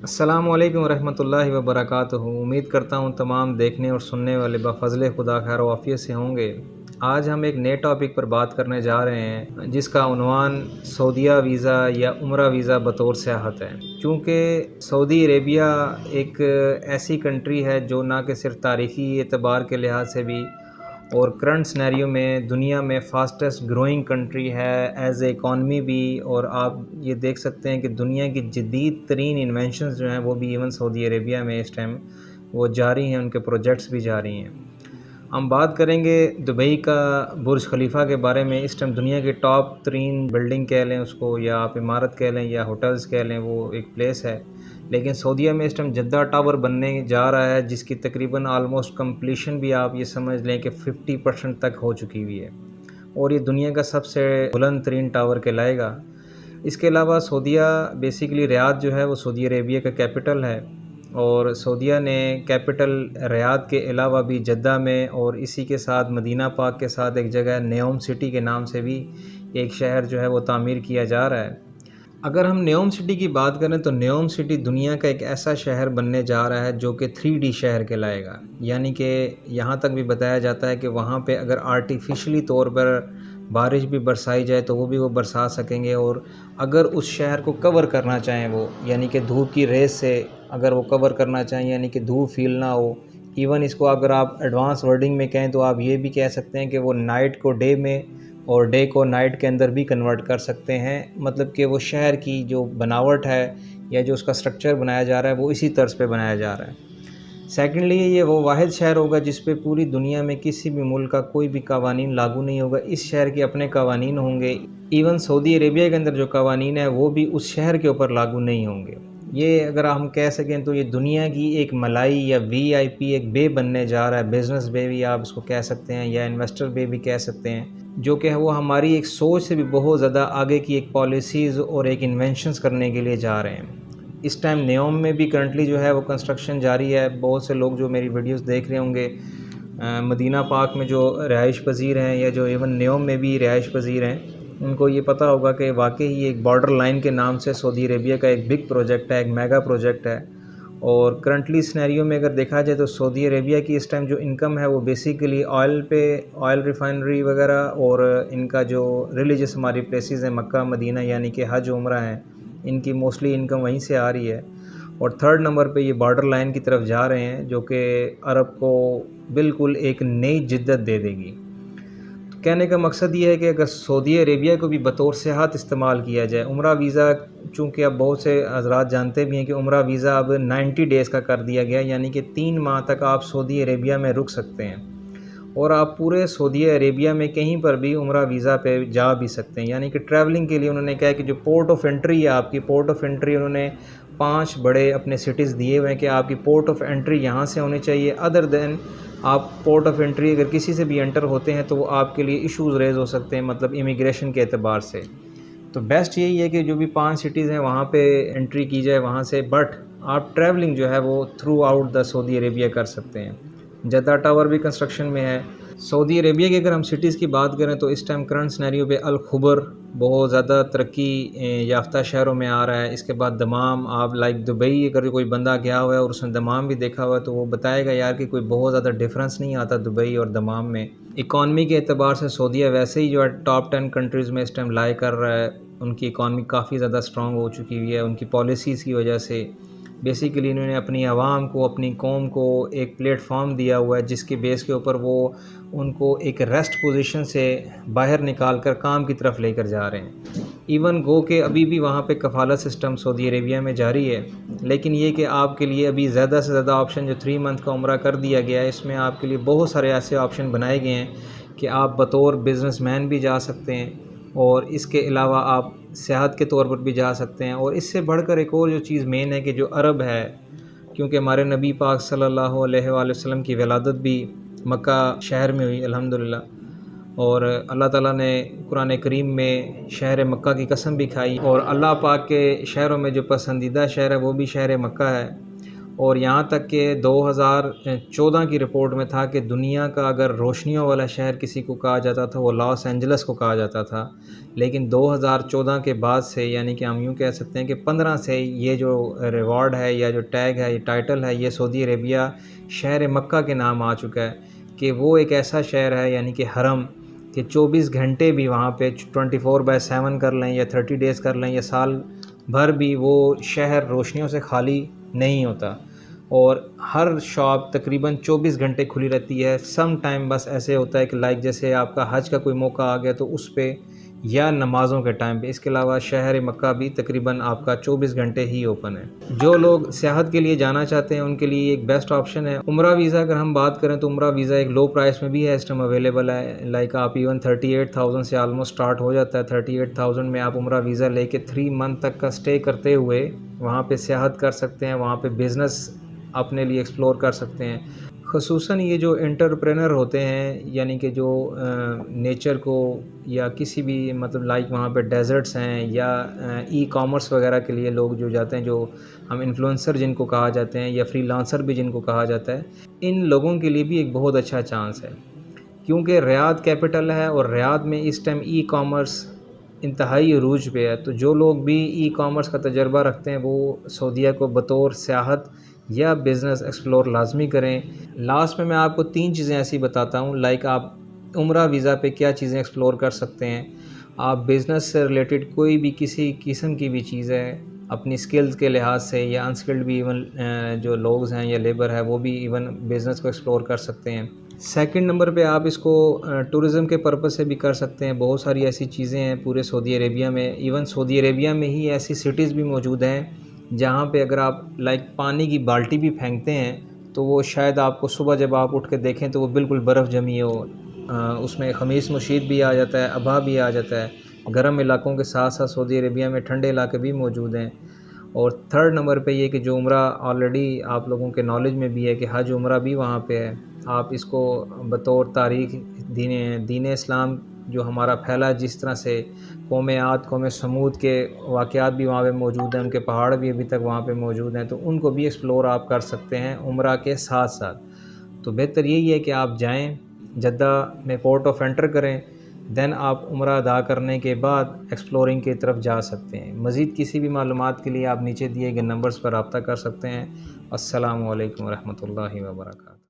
السلام علیکم ورحمۃ اللہ وبرکاتہ۔ امید کرتا ہوں تمام دیکھنے اور سننے والے بفضل خدا خیر و عافیت سے ہوں گے۔ آج ہم ایک نئے ٹاپک پر بات کرنے جا رہے ہیں جس کا عنوان سعودیہ ویزا یا عمرہ ویزا بطور سیاحت ہے۔ چونکہ سعودی عربیہ ایک ایسی کنٹری ہے جو نہ کہ صرف تاریخی اعتبار کے لحاظ سے بھی اور کرنٹ سنیریو میں دنیا میں فاسٹسٹ گروئنگ کنٹری ہے ایز اے اکانومی بھی، اور آپ یہ دیکھ سکتے ہیں کہ دنیا کی جدید ترین انوینشنز جو ہیں وہ بھی ایون سعودی عربیہ میں اس ٹائم وہ جاری ہیں، ان کے پروجیکٹس بھی جاری ہیں۔ ہم بات کریں گے دبئی کا برج خلیفہ کے بارے میں۔ اس ٹائم دنیا کے ٹاپ ترین بلڈنگ کہہ لیں اس کو، یا آپ عمارت کہہ لیں یا ہوٹلز کہہ لیں، وہ ایک پلیس ہے۔ لیکن سعودیہ میں اس ٹائم جدہ ٹاور بننے جا رہا ہے جس کی تقریباً آلموسٹ کمپلیشن بھی آپ یہ سمجھ لیں کہ 50% تک ہو چکی ہوئی ہے، اور یہ دنیا کا سب سے بلند ترین ٹاور کہلائے گا۔ اس کے علاوہ سعودیہ بیسیکلی ریاض جو ہے وہ سعودی عربیہ کا کیپٹل ہے، اور سعودیہ نے کیپٹل ریاض کے علاوہ بھی جدہ میں اور اسی کے ساتھ مدینہ پاک کے ساتھ ایک جگہ نیوم سٹی کے نام سے بھی ایک شہر جو ہے وہ تعمیر کیا جا رہا ہے۔ اگر ہم نیوم سٹی کی بات کریں تو نیوم سٹی دنیا کا ایک ایسا شہر بننے جا رہا ہے جو کہ 3D شہر کہلائے گا، یعنی کہ یہاں تک بھی بتایا جاتا ہے کہ وہاں پہ اگر آرٹیفیشلی طور پر بارش بھی برسائی جائے تو وہ برسا سکیں گے، اور اگر اس شہر کو کور کرنا چاہیں وہ، یعنی کہ دھوپ کی ریز سے اگر وہ کور کرنا چاہیں، یعنی کہ دھوپ فیل نہ ہو، ایون اس کو اگر آپ ایڈوانس ورڈنگ میں کہیں تو آپ یہ بھی کہہ سکتے ہیں کہ وہ نائٹ کو ڈے میں اور ڈے کو نائٹ کے اندر بھی کنورٹ کر سکتے ہیں، مطلب کہ وہ شہر کی جو بناوٹ ہے یا جو اس کا سٹرکچر بنایا جا رہا ہے وہ اسی طرز پہ بنایا جا رہا ہے۔ سیکنڈلی یہ وہ واحد شہر ہوگا جس پہ پوری دنیا میں کسی بھی ملک کا کوئی بھی قوانین لاگو نہیں ہوگا، اس شہر کے اپنے قوانین ہوں گے۔ ایون سعودی عربیہ کے اندر جو قوانین ہیں وہ بھی اس شہر کے اوپر لاگو نہیں ہوں گے۔ یہ اگر ہم کہہ سکیں تو یہ دنیا کی ایک ملائی یا VIP ایک بے بننے جا رہا ہے، بزنس بے بھی آپ اس کو کہہ سکتے ہیں یا انویسٹر بے بھی کہہ سکتے ہیں، جو کہ وہ ہماری ایک سوچ سے بھی بہت زیادہ آگے کی ایک پالیسیز اور ایک انوینشنز کرنے کے لیے جا رہے ہیں۔ اس ٹائم نیوم میں بھی کرنٹلی جو ہے وہ کنسٹرکشن جاری ہے۔ بہت سے لوگ جو میری ویڈیوز دیکھ رہے ہوں گے مدینہ پاک میں جو رہائش پذیر ہیں یا جو ایون نیوم میں بھی رہائش پذیر ہیں، ان کو یہ پتہ ہوگا کہ واقعی یہ ایک بارڈر لائن کے نام سے سعودی عربیہ کا ایک بگ پروجیکٹ ہے، ایک میگا پروجیکٹ ہے، اور کرنٹلی سنیریو میں اگر دیکھا جائے تو سعودی عربیہ کی اس ٹائم جو انکم ہے وہ بیسیکلی آئل پہ، آئل ریفائنری وغیرہ، اور ان کا جو ریلیجس ہماری پلیسز ہیں مکہ مدینہ یعنی کہ حج عمرہ ہیں، ان کی موسٹلی انکم وہیں سے آ رہی ہے، اور تھرڈ نمبر پہ یہ بارڈر لائن کی طرف جا رہے ہیں جو کہ عرب کو بالکل ایک نئی جدت دے دے گی۔ تو کہنے کا مقصد یہ ہے کہ اگر سعودی عربیہ کو بھی بطور سیاحت استعمال کیا جائے، عمرہ ویزا، چونکہ اب بہت سے حضرات جانتے بھی ہیں کہ عمرہ ویزا اب 90 ڈیز کا کر دیا گیا، یعنی کہ 3 ماہ تک آپ سعودی عربیہ میں رک سکتے ہیں، اور آپ پورے سعودی عربیہ میں کہیں پر بھی عمرہ ویزا پہ جا بھی سکتے ہیں۔ یعنی کہ ٹریولنگ کے لیے انہوں نے کہا کہ جو پورٹ آف انٹری ہے آپ کی، پورٹ آف انٹری انہوں نے 5 بڑے اپنے سٹیز دیے ہوئے ہیں کہ آپ کی پورٹ آف انٹری یہاں سے ہونی چاہیے، ادر دین آپ پورٹ آف انٹری اگر کسی سے بھی انٹر ہوتے ہیں تو وہ آپ کے لیے ایشوز ریز ہو سکتے ہیں، مطلب امیگریشن کے اعتبار سے۔ تو بیسٹ یہی ہے کہ جو بھی 5 سٹیز ہیں وہاں پہ انٹری کی جائے وہاں سے، بٹ آپ ٹریولنگ جو ہے وہ تھرو آؤٹ دا سعودی عربیہ کر سکتے ہیں۔ جدہ ٹاور بھی کنسٹرکشن میں ہے۔ سعودی عربیہ کی اگر ہم سٹیز کی بات کریں تو اس ٹائم کرنٹ سنیریو پہ الخبر بہت زیادہ ترقی یافتہ شہروں میں آ رہا ہے۔ اس کے بعد دمام، آپ لائک دبئی اگر کوئی بندہ گیا ہوا ہے اور اس نے دمام بھی دیکھا ہوا ہے تو وہ بتائے گا یار کہ کوئی بہت زیادہ ڈفرینس نہیں آتا دبئی اور دمام میں۔ اکانومی کے اعتبار سے سعودیہ ویسے ہی جو ہے ٹاپ 10 کنٹریز میں اس ٹائم لائے کر رہا ہے، ان کی اکانومی کافی زیادہ اسٹرانگ ہو چکی ہوئی ہے ان کی پالیسیز کی وجہ سے۔ بیسیکلی انہوں نے اپنی عوام کو، اپنی قوم کو ایک پلیٹ فارم دیا ہوا ہے جس کے بیس کے اوپر وہ ان کو ایک ریسٹ پوزیشن سے باہر نکال کر کام کی طرف لے کر جا رہے ہیں۔ ایون گو کہ ابھی بھی وہاں پہ کفالت سسٹم سعودی عربیہ میں جاری ہے، لیکن یہ کہ آپ کے لیے ابھی زیادہ سے زیادہ آپشن جو 3 منتھ کا عمرہ کر دیا گیا ہے، اس میں آپ کے لیے بہت سارے ایسے آپشن بنائے گئے ہیں کہ آپ بطور بزنس مین بھی جا سکتے ہیں، اور اس کے علاوہ آپ سیاحت کے طور پر بھی جا سکتے ہیں، اور اس سے بڑھ کر ایک اور جو چیز مین ہے کہ جو عرب ہے، کیونکہ ہمارے نبی پاک صلی اللہ علیہ وآلہ وسلم کی ولادت بھی مکہ شہر میں ہوئی الحمدللہ، اور اللہ تعالیٰ نے قرآن کریم میں شہر مکہ کی قسم بھی کھائی، اور اللہ پاک کے شہروں میں جو پسندیدہ شہر ہے وہ بھی شہر مکہ ہے، اور یہاں تک کہ 2014 کی رپورٹ میں تھا کہ دنیا کا اگر روشنیوں والا شہر کسی کو کہا جاتا تھا وہ لاس اینجلس کو کہا جاتا تھا، لیکن 2014 کے بعد سے، یعنی کہ ہم یوں کہہ سکتے ہیں کہ 15 سے یہ جو ریوارڈ ہے یا جو ٹیگ ہے، یہ ٹائٹل ہے، یہ سعودی عربیہ شہر مکہ کے نام آ چکا ہے کہ وہ ایک ایسا شہر ہے، یعنی کہ حرم، کہ 24 گھنٹے بھی وہاں پہ 24/7 کر لیں یا 30 ڈیز کر لیں یا سال بھر بھی وہ شہر روشنیوں سے خالی نہیں ہوتا، اور ہر شاپ تقریباً 24 گھنٹے کھلی رہتی ہے۔ سم ٹائم بس ایسے ہوتا ہے کہ جیسے آپ کا حج کا کوئی موقع آ گیا تو اس پہ یا نمازوں کے ٹائم پہ، اس کے علاوہ شہر مکہ بھی تقریباً آپ کا 24 گھنٹے ہی اوپن ہے۔ جو لوگ سیاحت کے لیے جانا چاہتے ہیں ان کے لیے ایک بیسٹ آپشن ہے عمرہ ویزا۔ اگر ہم بات کریں تو عمرہ ویزا ایک لو پرائس میں بھی ہے، اس ٹائم اویلیبل ہے، آپ ایون 38,000 سے آلموسٹ سٹارٹ ہو جاتا ہے۔ 38,000 میں آپ عمرہ ویزا لے کے 3 منتھ تک کا سٹے کرتے ہوئے وہاں پہ سیاحت کر سکتے ہیں، وہاں پہ بزنس اپنے لیے ایکسپلور کر سکتے ہیں۔ خصوصاً یہ جو انٹرپرینر ہوتے ہیں، یعنی کہ جو نیچر کو یا کسی بھی وہاں پہ ڈیزرٹس ہیں یا ای کامرس وغیرہ کے لیے لوگ جو جاتے ہیں، جو ہم انفلوئنسر جن کو کہا جاتے ہیں یا فری لانسر بھی جن کو کہا جاتا ہے، ان لوگوں کے لیے بھی ایک بہت اچھا چانس ہے، کیونکہ ریاض کیپٹل ہے اور ریاض میں اس ٹائم ای کامرس انتہائی عروج پہ ہے۔ تو جو لوگ بھی ای کامرس کا تجربہ رکھتے ہیں وہ سعودیہ کو بطور سیاحت یا بزنس ایکسپلور لازمی کریں۔ لاسٹ میں آپ کو 3 چیزیں ایسی بتاتا ہوں، آپ عمرہ ویزا پہ کیا چیزیں ایکسپلور کر سکتے ہیں۔ آپ بزنس سے ریلیٹڈ کوئی بھی کسی قسم کی بھی چیز ہے اپنی سکلز کے لحاظ سے، یا انسکلڈ بھی ایون جو لوگز ہیں یا لیبر ہے وہ بھی ایون بزنس کو ایکسپلور کر سکتے ہیں۔ سیکنڈ نمبر پہ آپ اس کو ٹورزم کے پرپس سے بھی کر سکتے ہیں۔ بہت ساری ایسی چیزیں ہیں پورے سعودی عربیہ میں، ایون سعودی عربیہ میں ہی ایسی سٹیز بھی موجود ہیں جہاں پہ اگر آپ پانی کی بالٹی بھی پھینکتے ہیں تو وہ شاید آپ کو صبح جب آپ اٹھ کے دیکھیں تو وہ بالکل برف جمی ہو، اس میں خمیس مشید بھی آ جاتا ہے، ابھا بھی آ جاتا ہے۔ گرم علاقوں کے ساتھ ساتھ سعودی عربیہ میں ٹھنڈے علاقے بھی موجود ہیں۔ اور تھرڈ نمبر پہ یہ کہ جو عمرہ آلریڈی آپ لوگوں کے نالج میں بھی ہے کہ حج عمرہ بھی وہاں پہ ہے، آپ اس کو بطور تاریخ دین اسلام جو ہمارا پھیلا، جس طرح سے قوم عاد، قوم سمود کے واقعات بھی وہاں پہ موجود ہیں، ان کے پہاڑ بھی ابھی تک وہاں پہ موجود ہیں، تو ان کو بھی ایکسپلور آپ کر سکتے ہیں عمرہ کے ساتھ ساتھ۔ تو بہتر یہی ہے کہ آپ جائیں، جدہ میں پورٹ آف انٹر کریں، دین آپ عمرہ ادا کرنے کے بعد ایکسپلورنگ کی طرف جا سکتے ہیں۔ مزید کسی بھی معلومات کے لیے آپ نیچے دیے گئے نمبرز پر رابطہ کر سکتے ہیں۔ السلام علیکم ورحمۃ اللہ وبرکاتہ۔